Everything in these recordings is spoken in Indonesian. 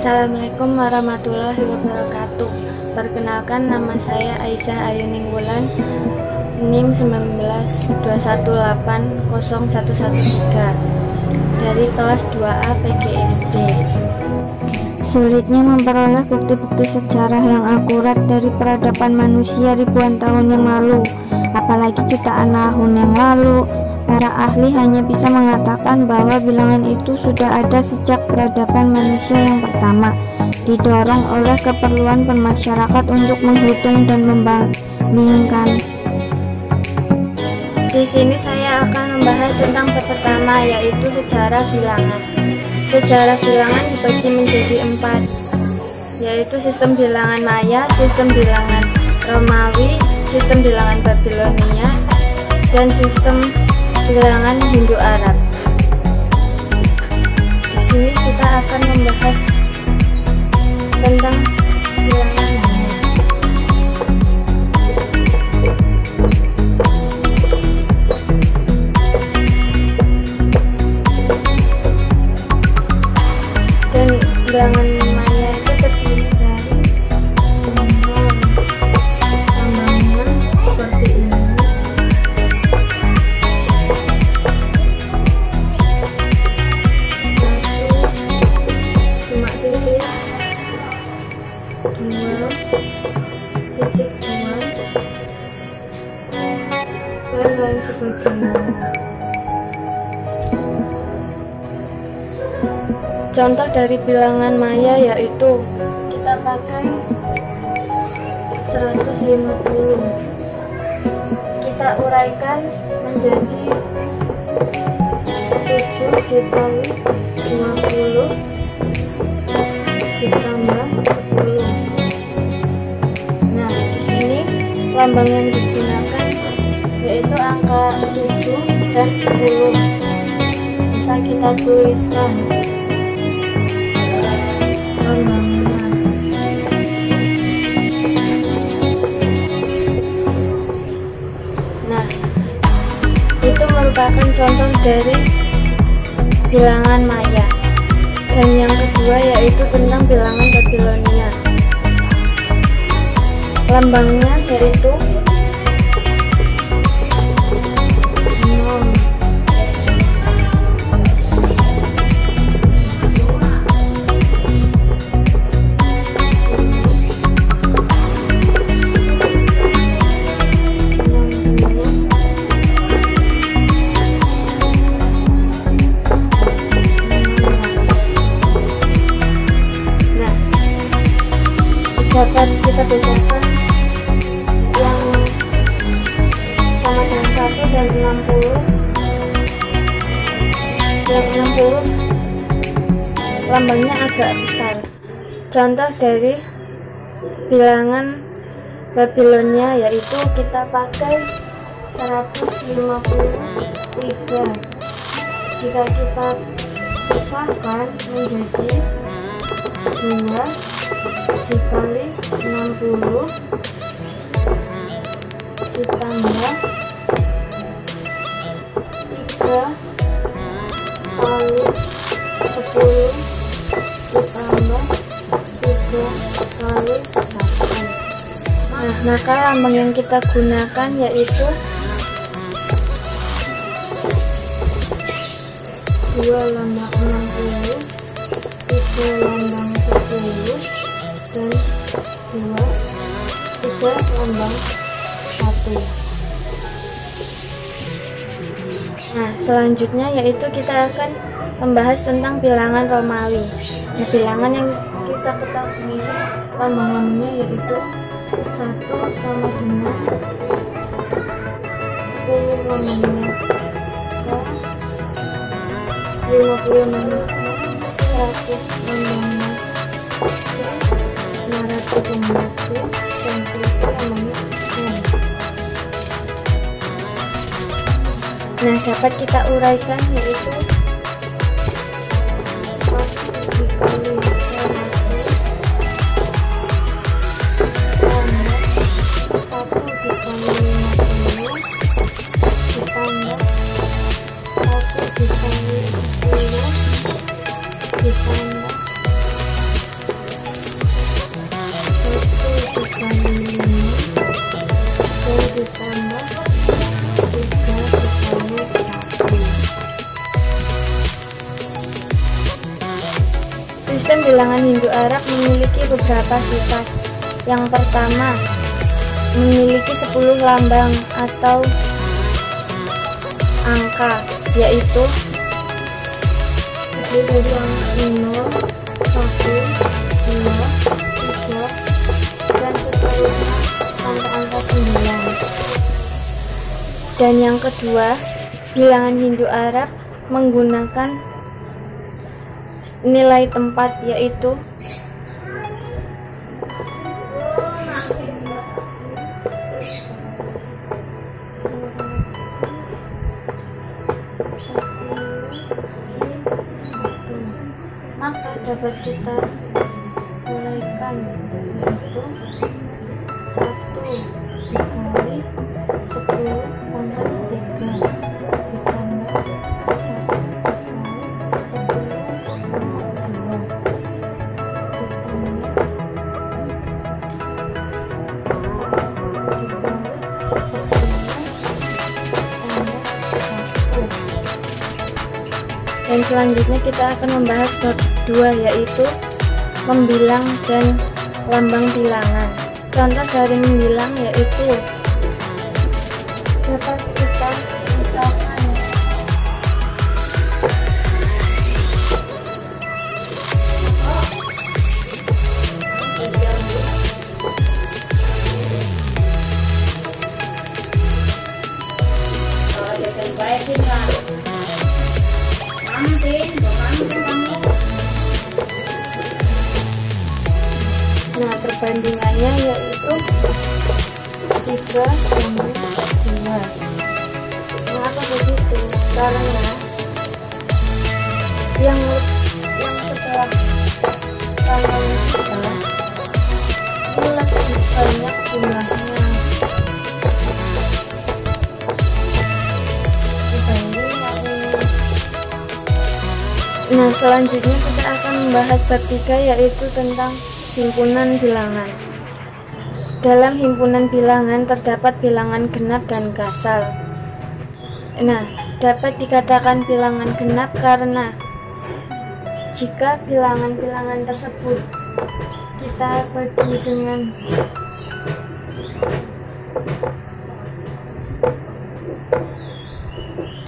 Assalamualaikum warahmatullahi wabarakatuh. Perkenalkan, nama saya Aisyah Ayuning Wulan, NIM 192180113 dari kelas 2A PGSD. Sulitnya memperoleh bukti-bukti sejarah yang akurat dari peradaban manusia ribuan tahun yang lalu, apalagi jutaan tahun yang lalu. Para ahli hanya bisa mengatakan bahwa bilangan itu sudah ada sejak peradaban manusia yang pertama, didorong oleh keperluan bermasyarakat untuk menghitung dan membandingkan. Di sini saya akan membahas tentang pertama, yaitu sejarah bilangan. Sejarah bilangan dibagi menjadi 4, yaitu sistem bilangan Maya, sistem bilangan Romawi, sistem bilangan Babilonia, dan sistem bilangan Hindu-Arab. Di sini kita akan membahas tentang bilangan Maya. Dan bilangan Maya itu terdiri dari lambangnya seperti ini. Dan lain sebagainya. Contoh dari bilangan Maya yaitu kita pakai 150. Kita uraikan menjadi 7 dikali 50 ditambah 10. Nah, di sini lambang yang digunakan yaitu angka 7 dan 10. Bisa kita tuliskan lambangnya. Nah, itu merupakan contoh dari bilangan Maya. Dan yang kedua yaitu tentang bilangan Babilonia. Lambangnya yaitu 0. Dapat kita bedakan yang sama dengan 1 dan 60. Yang 60 lambangnya agak besar. Contoh dari bilangan Babilonia yaitu kita pakai 153. Jika kita pisahkan menjadi 2 dikali 60 ditambah 3 kali 10 ditambah 3 kali 8. Nah, maka lambang yang kita gunakan yaitu 2 lambang 60, 3 lambang 10, dan 3 lambang 1. Nah, selanjutnya yaitu kita akan membahas tentang bilangan Romawi. Nah, bilangan yang kita ketahui lambangannya yaitu 1 sama dengan 10 lambangnya, 50 lambangnya, 100 lambangnya, 500 lambangnya, dan 1000 lambangnya. Nah, dapat kita uraikan yaitu 1 dikali 100 tambah 1 dikali 50 ditambah 1 dikali 10 ditambah bilangan Hindu Arab memiliki beberapa sifat. Yang pertama, memiliki 10 lambang atau angka, yaitu dari angka 0, 1, 2, 3, dan seterusnya sampai angka 9. Dan yang kedua, bilangan Hindu Arab menggunakan nilai tempat, yaitu maka dapat kita uraikan, yaitu 1 dikali 10 pangkat 3 ditambah 1 dikali 10 dan selanjutnya kita akan membahas bab 2, yaitu membilang dan lambang bilangan. Contoh dari membilang yaitu dapat kita misalkan nah, perbandingannya yaitu 3 banding 2. Mengapa begitu? Karena yang setelah kalian kita ini lebih banyak jumlahnya dibanding yang ini. Nah, selanjutnya kita akan membahas bab 3, yaitu tentang himpunan bilangan. Dalam himpunan bilangan terdapat bilangan genap dan gasal. Nah, dapat dikatakan bilangan genap karena jika bilangan-bilangan tersebut kita bagi dengan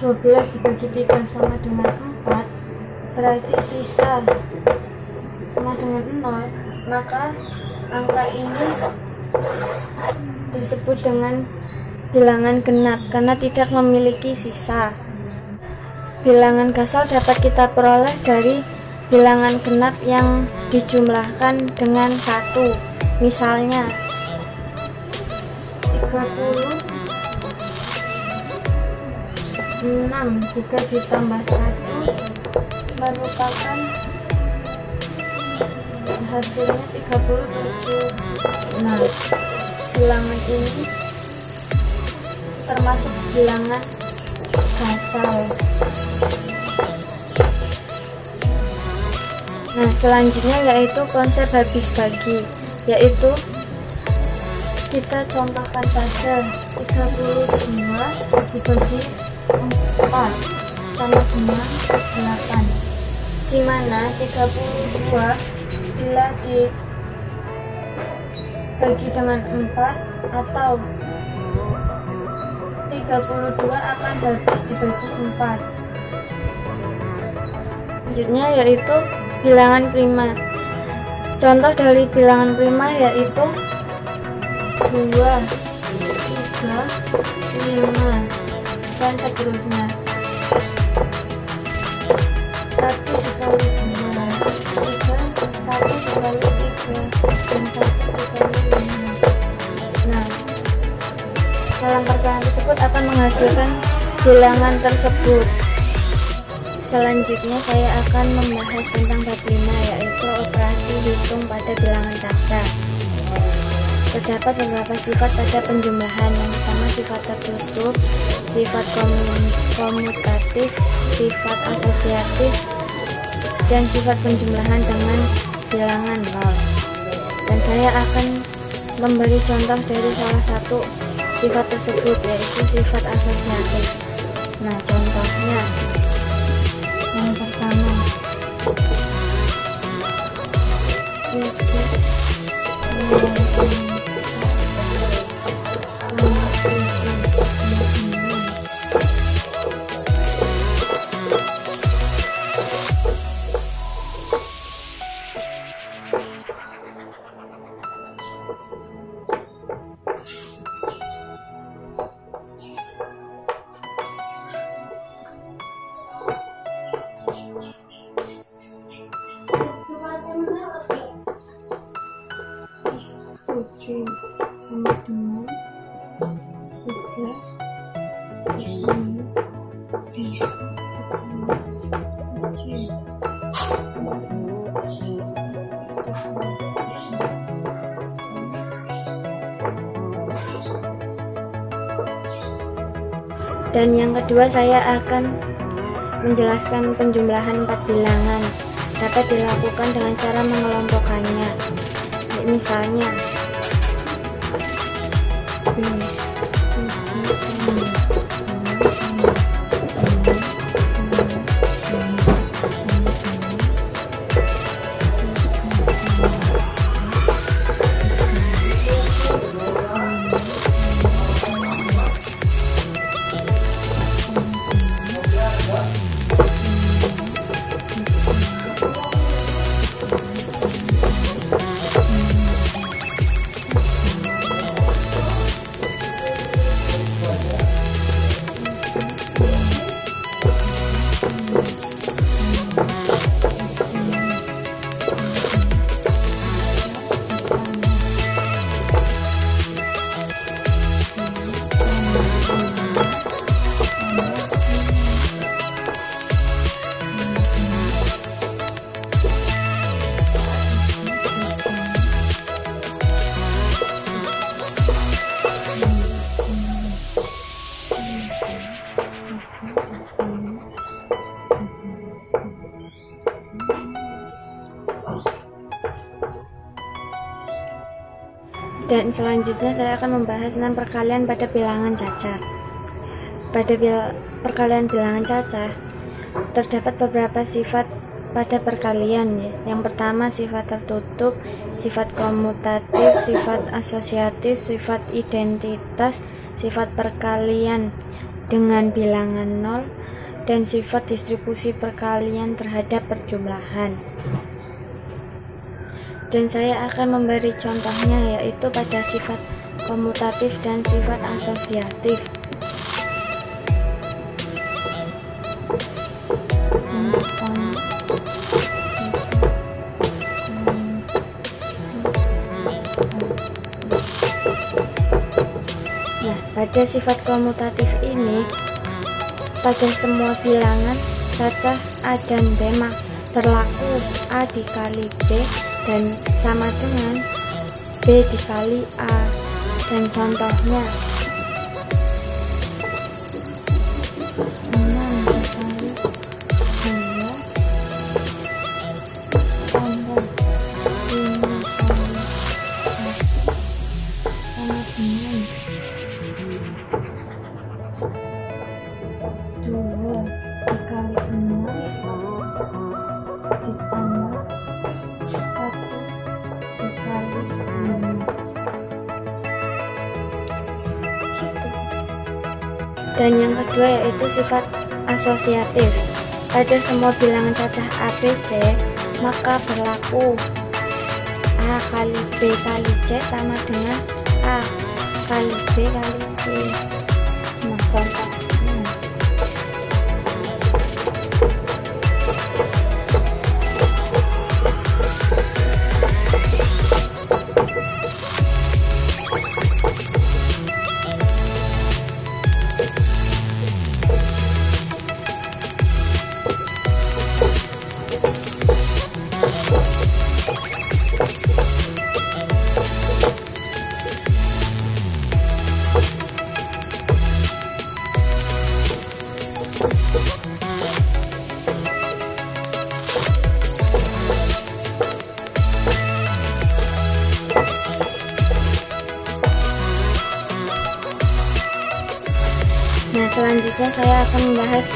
(12) dibagi 3 sama dengan 4, berarti sisa sama dengan 0. Maka angka ini disebut dengan bilangan genap karena tidak memiliki sisa. Bilangan gasal dapat kita peroleh dari bilangan genap yang dijumlahkan dengan 1. Misalnya 36 jika ditambah 1 merupakan hasilnya 37. Nah, bilangan ini termasuk bilangan gasal. Nah, selanjutnya yaitu konsep habis bagi, yaitu kita contohkan saja 32 dibagi 4 sama dengan 8, dimana 32 bila dibagi dengan 4 atau 32 akan habis dibagi 4. Selanjutnya yaitu bilangan prima. Contoh dari bilangan prima yaitu 2, 3, 5 dan seterusnya. 1 dikali 2, 3, 1 dikali 3 dan 1 dikali 5. Nah, dalam perkalian tersebut akan menghasilkan bilangan tersebut. Selanjutnya saya akan membahas tentang bab 5, yaitu operasi hitung pada bilangan tabda. Terdapat beberapa sifat pada penjumlahan. Yang pertama sifat tertutup, sifat komutatif, sifat asosiatif, dan sifat penjumlahan dengan bilangan nol. Dan saya akan memberi contoh dari salah satu sifat tersebut, yaitu sifat asosiatif. Nah, contohnya yang pertama sama dengan 3. Dan yang kedua, saya akan menjelaskan penjumlahan 4 bilangan. Dapat dilakukan dengan cara mengelompokkannya. Misalnya dan selanjutnya saya akan membahas tentang perkalian pada bilangan cacah. Pada perkalian bilangan cacah terdapat beberapa sifat pada perkalian ya. Yang pertama sifat tertutup, sifat komutatif, sifat asosiatif, sifat identitas, sifat perkalian dengan bilangan 0, dan sifat distribusi perkalian terhadap perjumlahan. Dan saya akan memberi contohnya, yaitu pada sifat komutatif dan sifat asosiatif. Nah, pada sifat komutatif ini, pada semua bilangan cacah A dan B berlaku A dikali B dan sama dengan B dikali A. Dan contohnya 6 dikali 2 tambah 5 kali 1 sama dengan 2 dikali 6 ditambah 1 dikali 5. Dan yang kedua yaitu sifat asosiatif. Pada semua bilangan cacah A, B, C, maka berlaku A kali B kali C sama dengan A kali B kali C. Nah, contohnya selanjutnya saya akan membahas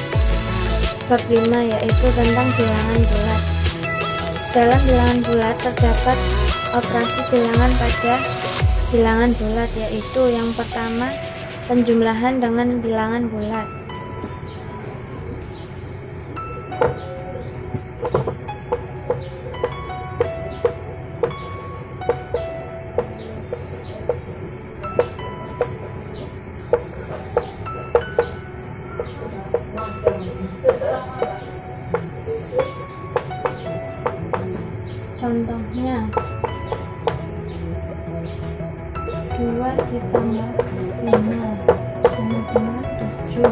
bab 5, yaitu tentang bilangan bulat. Dalam bilangan bulat terdapat operasi bilangan pada bilangan bulat, yaitu yang pertama penjumlahan dengan bilangan bulat. Contohnya 2 ditambah 5 sama dengan 7,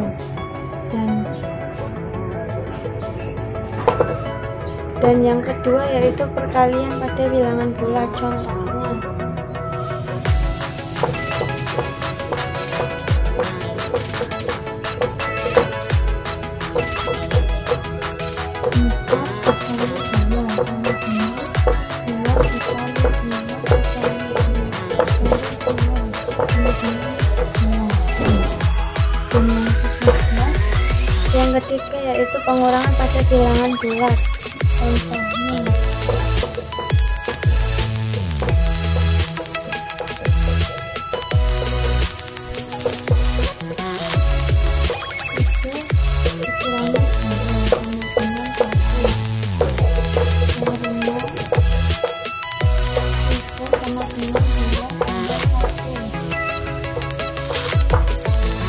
dan yang kedua yaitu perkalian pada bilangan bulat. Contohnya 4 yang ketiga yaitu pengurangan pada bilangan bulat. Contohnya 1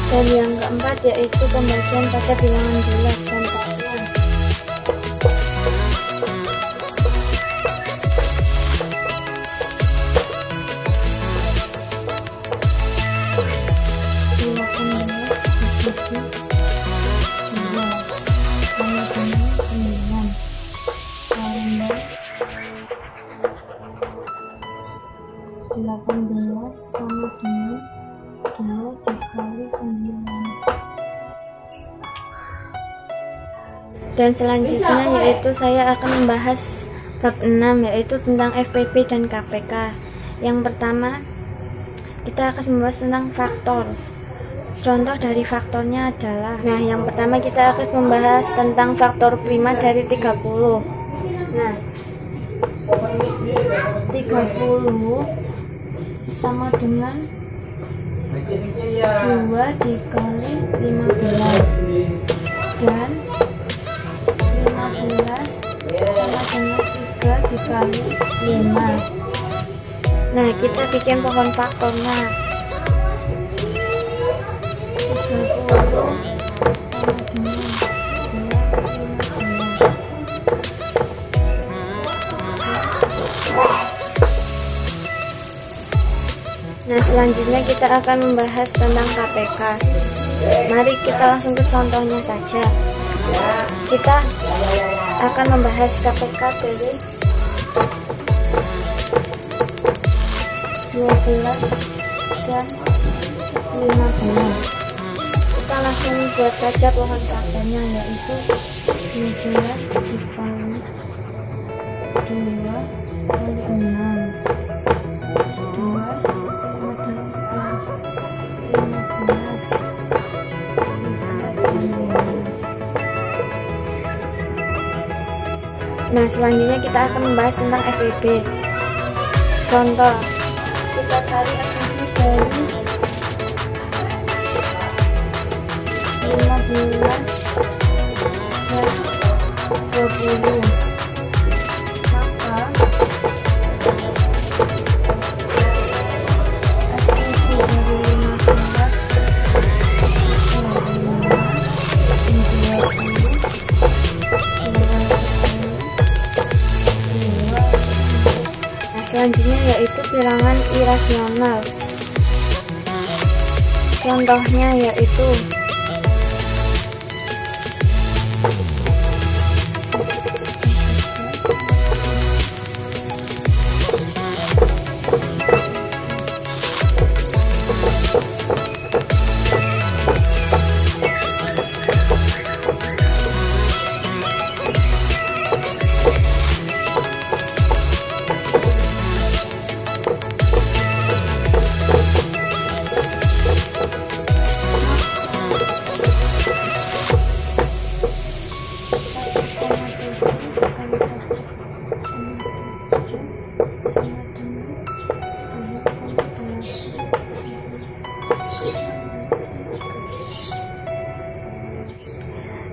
dan yang keempat yaitu pembagian pada bilangan bulat. Contohnya 18 sama dengan 2 dikali 9. Dan selanjutnya yaitu saya akan membahas bab 6, yaitu tentang FPP dan KPK. Yang pertama kita akan membahas tentang faktor. Contoh dari faktornya adalah, yang pertama kita akan membahas tentang faktor prima dari 30. Nah, 30 sama dengan 2 dikali 15 dan 15 sama dengan 3 dikali 5. Nah, kita bikin pohon faktornya. 30 sama dengan 2 15. Nah, selanjutnya kita akan membahas tentang KPK. Mari kita langsung ke contohnya saja. Kita akan membahas KPK dari 12 dan 15. Kita langsung buat saja pohon faktornya, yaitu 12 dikali 2 kali 6. Nah, selanjutnya kita akan membahas tentang FPP. Contoh, kita cari FPP dari 15 dan 20. Maka FPP dari 15 selanjutnya yaitu bilangan irasional. Contohnya yaitu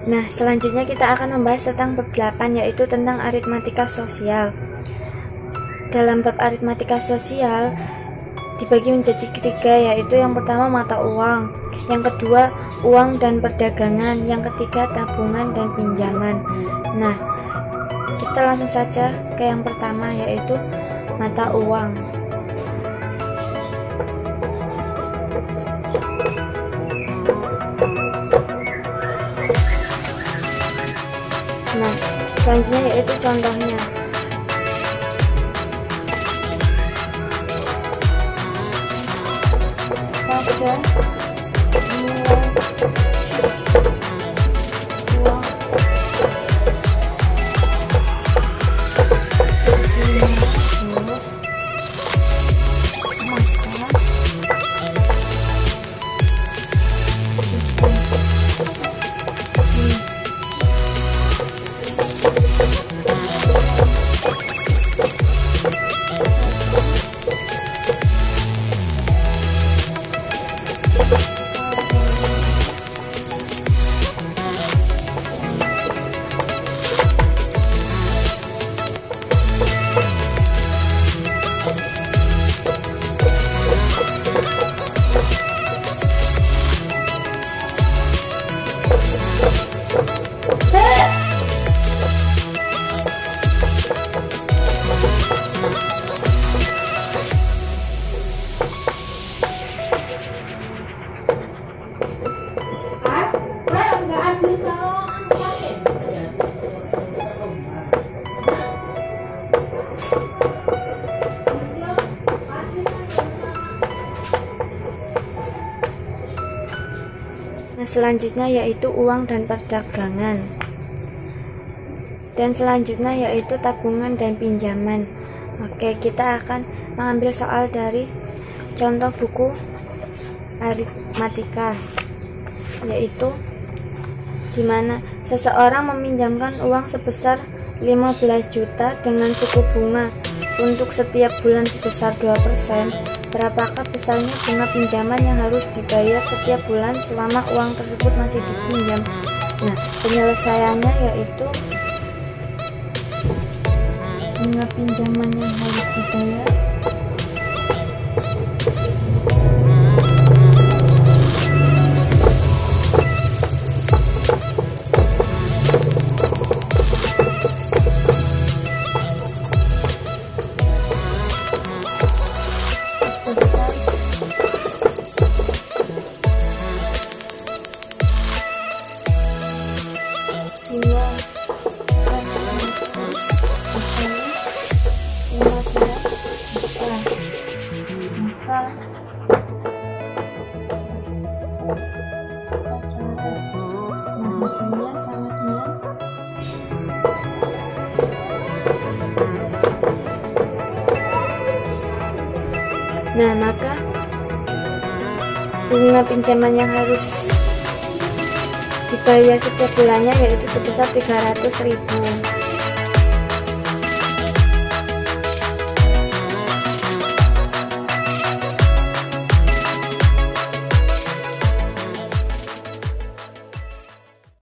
Nah, selanjutnya kita akan membahas tentang bab 8, yaitu tentang aritmatika sosial. Dalam bab aritmatika sosial dibagi menjadi ketiga, yaitu yang pertama mata uang, yang kedua uang dan perdagangan, yang ketiga tabungan dan pinjaman. Nah, kita langsung saja ke yang pertama, yaitu mata uang. Nah, selanjutnya yaitu contohnya. Pada nilai uang 5. Selanjutnya yaitu uang dan perdagangan. Dan selanjutnya yaitu tabungan dan pinjaman. Oke, kita akan mengambil soal dari contoh buku aritmatika, yaitu dimana seseorang meminjamkan uang sebesar 15 juta dengan suku bunga untuk setiap bulan sebesar 2%. Berapakah besarnya bunga pinjaman yang harus dibayar setiap bulan selama uang tersebut masih dipinjam? Nah, penyelesaiannya yaitu bunga pinjaman yang harus dibayar hasilnya sama dengan maka bunga pinjaman yang harus dibayar setiap bulannya yaitu sebesar 300.000.